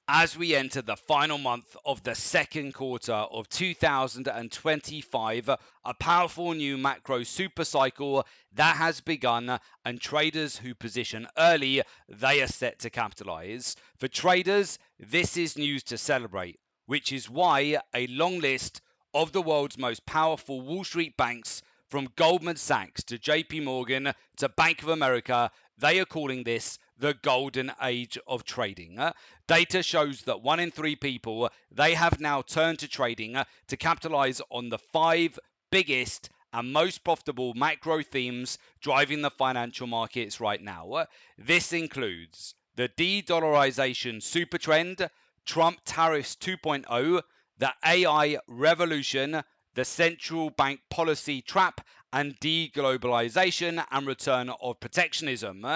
As we enter the final month of the second quarter of 2025, a powerful new macro super cycle that has begun, and traders who position early, they are set to capitalize. For traders, this is news to celebrate, which is why a long list of the world's most powerful Wall Street banks, from Goldman Sachs to JP Morgan to Bank of America, they are calling this the golden age of trading. Data shows that 1 in 3 people, they have now turned to trading to capitalize on the 5 biggest and most profitable macro themes driving the financial markets right now. This includes the de-dollarization super trend, Trump tariffs 2.0, the AI revolution, the central bank policy trap, and deglobalization and return of protectionism.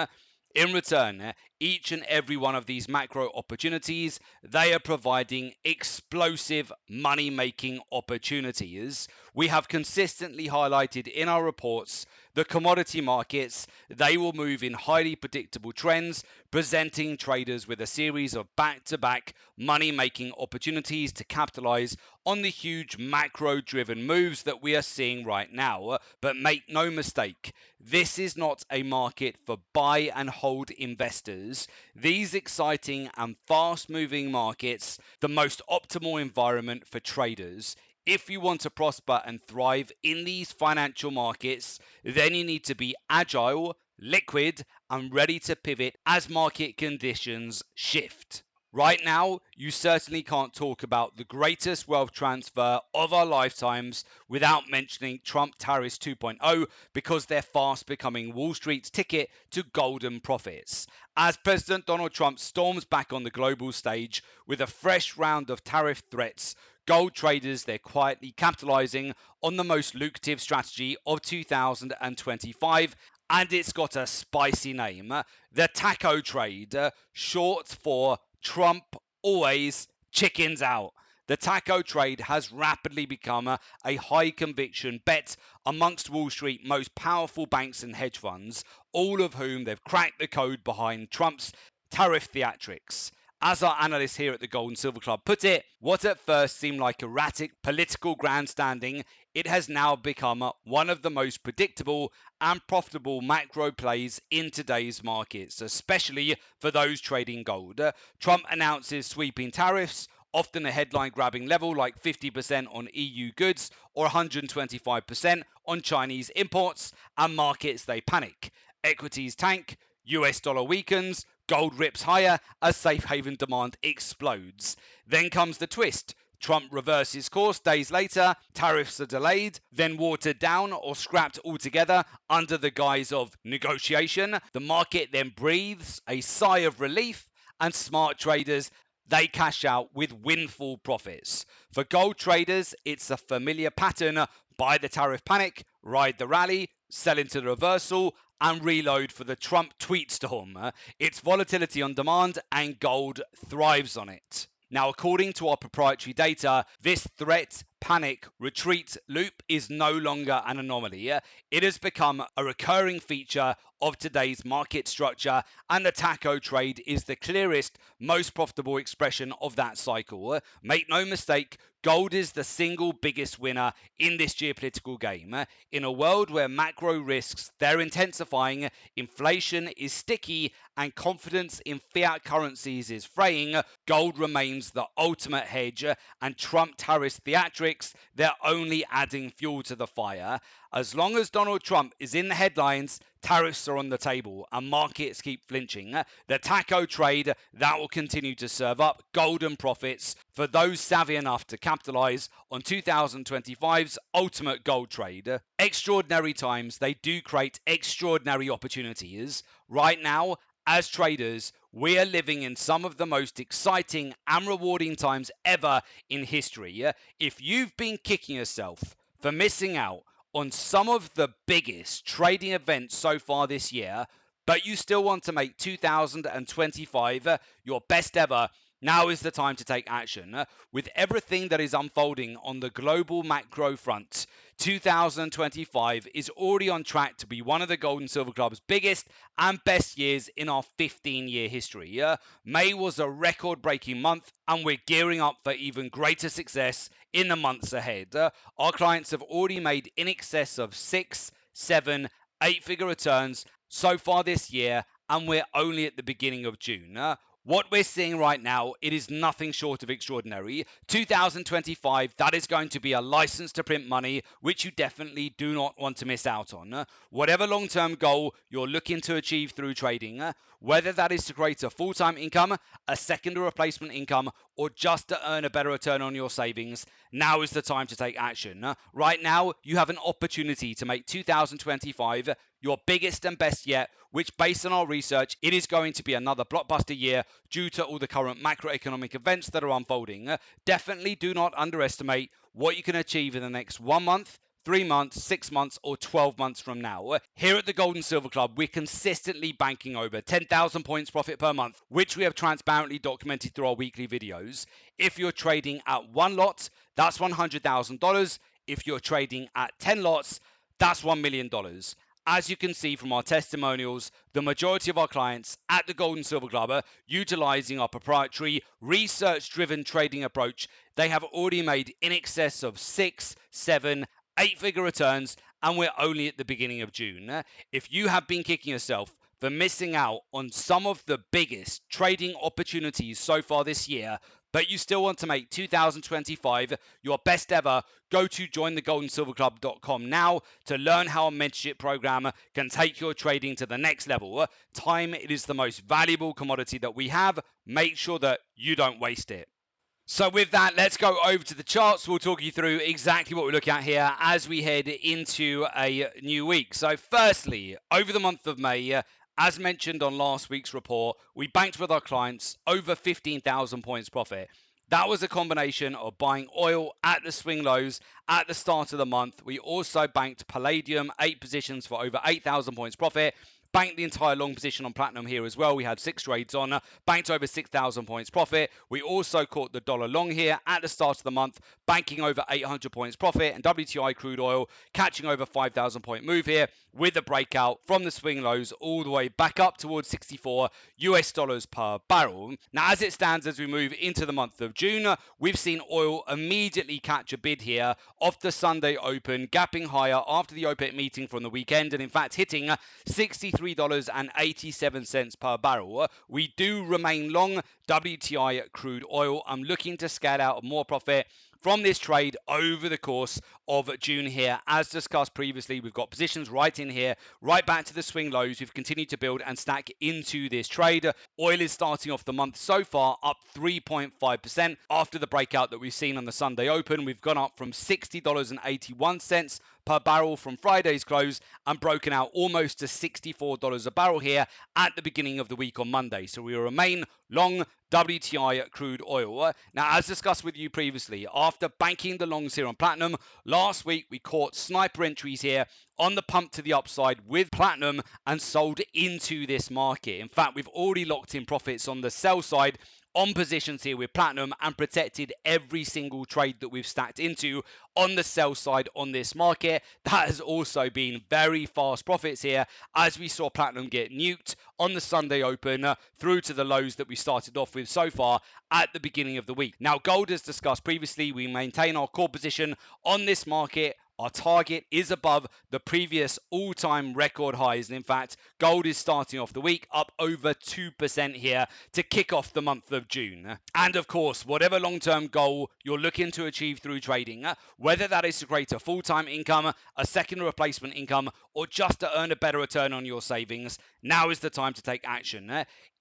In return, each and every one of these macro opportunities, they are providing explosive money-making opportunities. We have consistently highlighted in our reports the commodity markets. They will move in highly predictable trends, presenting traders with a series of back-to-back money-making opportunities to capitalize on the huge macro-driven moves that we are seeing right now. But make no mistake, this is not a market for buy and hold investors. These exciting and fast-moving markets, the most optimal environment for traders. If you want to prosper and thrive in these financial markets, then you need to be agile, liquid, and ready to pivot as market conditions shift. Right now, you certainly can't talk about the greatest wealth transfer of our lifetimes without mentioning Trump tariffs 2.0, because they're fast becoming Wall Street's ticket to golden profits. As President Donald Trump storms back on the global stage with a fresh round of tariff threats, gold traders, they're quietly capitalizing on the most lucrative strategy of 2025, and it's got a spicy name, the taco trade, short for Trump always chickens out. The taco trade has rapidly become a high conviction bet amongst Wall Street most powerful banks and hedge funds, all of whom they've cracked the code behind Trump's tariff theatrics. As our analyst here at the Gold and Silver Club put it, what at first seemed like erratic political grandstanding, it has now become one of the most predictable and profitable macro plays in today's markets, especially for those trading gold. Trump announces sweeping tariffs, often a headline-grabbing level like 50% on EU goods or 125% on Chinese imports, and markets they panic. Equities tank, US dollar weakens, gold rips higher as safe haven demand explodes. Then comes the twist. Trump reverses course days later, tariffs are delayed, then watered down or scrapped altogether under the guise of negotiation. The market then breathes a sigh of relief, and smart traders, they cash out with windfall profits. For gold traders, it's a familiar pattern: buy the tariff panic, ride the rally, sell into the reversal, and reload for the Trump tweet storm. It's volatility on demand, and gold thrives on it. Now, according to our proprietary data, this threat, panic, retreat loop is no longer an anomaly. It has become a recurring feature of today's market structure, and the taco trade is the clearest, most profitable expression of that cycle. Make no mistake, gold is the single biggest winner in this geopolitical game. In a world where macro risks, they're intensifying, inflation is sticky, and confidence in fiat currencies is fraying, gold remains the ultimate hedge, and Trump tariffs theatrics, they're only adding fuel to the fire. As long as Donald Trump is in the headlines, tariffs are on the table and markets keep flinching. The taco trade, that will continue to serve up golden profits for those savvy enough to capitalize on 2025's ultimate gold trade. Extraordinary times, they do create extraordinary opportunities. Right now, as traders, we are living in some of the most exciting and rewarding times ever in history. If you've been kicking yourself for missing out on some of the biggest trading events so far this year, but you still want to make 2025 your best ever, Now is the time to take action. With everything that is unfolding on the global macro front, 2025 is already on track to be one of the Gold and Silver Club's biggest and best years in our 15-year history. May was a record-breaking month, and we're gearing up for even greater success in the months ahead. Our clients have already made in excess of 6, 7, 8-figure returns so far this year, and we're only at the beginning of June. What we're seeing right now, it is nothing short of extraordinary. 2025, that is going to be a license to print money, which you definitely do not want to miss out on. Whatever long-term goal you're looking to achieve through trading, whether that is to create a full-time income, a secondary replacement income, or just to earn a better return on your savings, now is the time to take action. Right now, you have an opportunity to make 2025 your biggest and best yet, which based on our research, it is going to be another blockbuster year due to all the current macroeconomic events that are unfolding. Definitely do not underestimate what you can achieve in the next 1 month, 3 months, 6 months, or 12 months from now. Here at the Gold and Silver Club, we're consistently banking over 10,000 points profit per month, which we have transparently documented through our weekly videos. If you're trading at 1 lot, that's $100,000. If you're trading at 10 lots, that's $1 million. As you can see from our testimonials, the majority of our clients at the Gold and Silver Club are utilizing our proprietary research-driven trading approach. They have already made in excess of 6, 7, 8-figure returns, and we're only at the beginning of June. If you have been kicking yourself for missing out on some of the biggest trading opportunities so far this year, but you still want to make 2025 your best ever, go to jointhegoldandsilverclub.com now to learn how our mentorship program can take your trading to the next level. Time, it is the most valuable commodity that we have. Make sure that you don't waste it. So with that, let's go over to the charts. We'll talk you through exactly what we're looking at here as we head into a new week. So firstly, over the month of May, as mentioned on last week's report, we banked with our clients over 15,000 points profit. That was a combination of buying oil at the swing lows at the start of the month. We also banked palladium, 8 positions for over 8,000 points profit. Banked the entire long position on platinum here as well. We had 6 trades on, banked over 6,000 points profit. We also caught the dollar long here at the start of the month, banking over 800 points profit, and WTI crude oil catching over 5,000 point move here with a breakout from the swing lows all the way back up towards 64 US dollars per barrel. Now, as it stands, as we move into the month of June, we've seen oil immediately catch a bid here off the Sunday open, gapping higher after the OPEC meeting from the weekend, and in fact hitting 63.87 per barrel. We do remain long WTI crude oil. I'm looking to scale out more profit from this trade over the course of June here. As discussed previously, we've got positions right in here, right back to the swing lows. We've continued to build and stack into this trade. Oil is starting off the month so far up 3.5% after the breakout that we've seen on the Sunday open. We've gone up from $60.81 per barrel from Friday's close and broken out almost to $64 a barrel here at the beginning of the week on Monday. So we remain long WTI crude oil. Now, as discussed with you previously, after banking the longs here on platinum, last week we caught sniper entries here on the pump to the upside with platinum and sold into this market. In fact, we've already locked in profits on the sell side on positions here with platinum and protected every single trade that we've stacked into on the sell side on this market. That has also been very fast profits here as we saw platinum get nuked on the Sunday open through to the lows that we started off with so far at the beginning of the week. Now, gold, as discussed previously, we maintain our core position on this market. Our target is above the previous all-time record highs. And in fact, gold is starting off the week up over 2% here to kick off the month of June. And of course, whatever long-term goal you're looking to achieve through trading, whether that is to create a full-time income, a second replacement income, or just to earn a better return on your savings, now is the time to take action.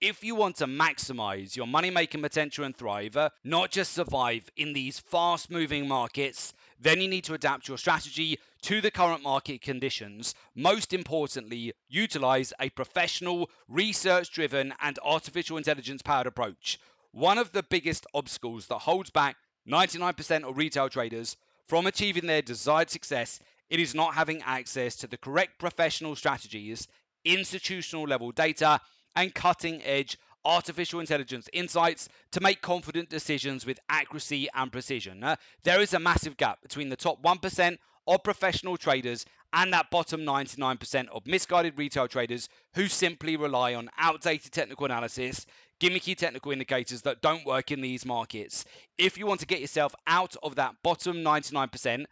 If you want to maximize your money-making potential and thrive, not just survive in these fast-moving markets, then you need to adapt your strategy to the current market conditions. Most importantly, utilize a professional, research-driven, and artificial intelligence-powered approach. One of the biggest obstacles that holds back 99% of retail traders from achieving their desired success, it is not having access to the correct professional strategies, institutional level data, and cutting-edge artificial intelligence insights to make confident decisions with accuracy and precision. There is a massive gap between the top 1% of professional traders and that bottom 99% of misguided retail traders who simply rely on outdated technical analysis, gimmicky technical indicators that don't work in these markets. If you want to get yourself out of that bottom 99%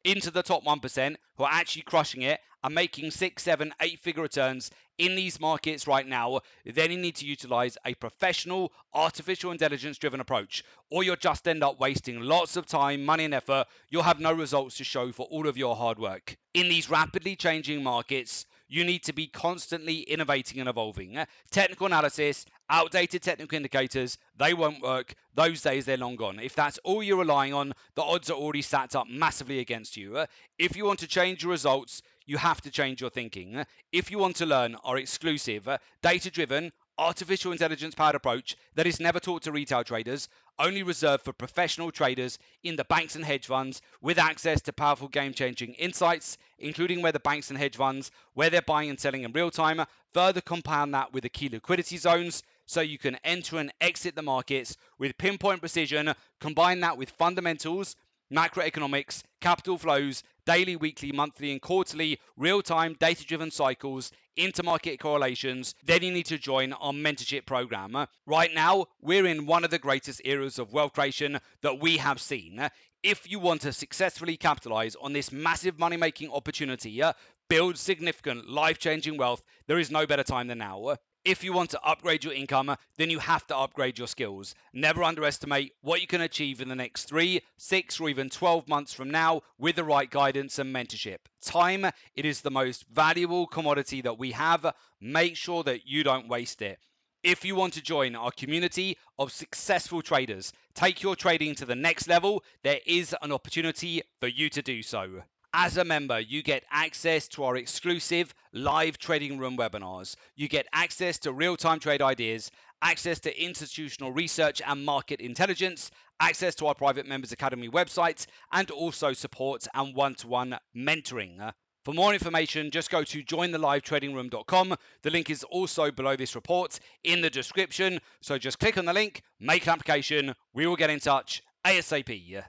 into the top 1% who are actually crushing it and making 6, 7, 8-figure returns in these markets right now, then you need to utilize a professional, artificial intelligence driven approach, or you'll just end up wasting lots of time, money, and effort. You'll have no results to show for all of your hard work. In these rapidly changing markets, you need to be constantly innovating and evolving. Technical analysis, outdated technical indicators, they won't work. Those days, they're long gone. If that's all you're relying on, the odds are already stacked up massively against you. If you want to change your results, you have to change your thinking. If you want to learn our exclusive, data-driven, artificial intelligence-powered approach that is never taught to retail traders, only reserved for professional traders in the banks and hedge funds with access to powerful game-changing insights, including where the banks and hedge funds, where they're buying and selling in real time, further compound that with the key liquidity zones so you can enter and exit the markets with pinpoint precision, combine that with fundamentals, macroeconomics, capital flows, daily, weekly, monthly, and quarterly real-time data-driven cycles, intermarket correlations, then you need to join our mentorship program. Right now, we're in one of the greatest eras of wealth creation that we have seen. If you want to successfully capitalize on this massive money-making opportunity, build significant life-changing wealth, there is no better time than now. If you want to upgrade your income, then you have to upgrade your skills. Never underestimate what you can achieve in the next 3, 6, or even 12 months from now with the right guidance and mentorship. Time, it is the most valuable commodity that we have. Make sure that you don't waste it. If you want to join our community of successful traders, take your trading to the next level, there is an opportunity for you to do so. As a member, you get access to our exclusive live trading room webinars. You get access to real-time trade ideas, access to institutional research and market intelligence, access to our private members academy website, and also support and one-to-one mentoring. For more information, just go to jointhelivetradingroom.com. The link is also below this report in the description. So just click on the link, make an application. We will get in touch ASAP.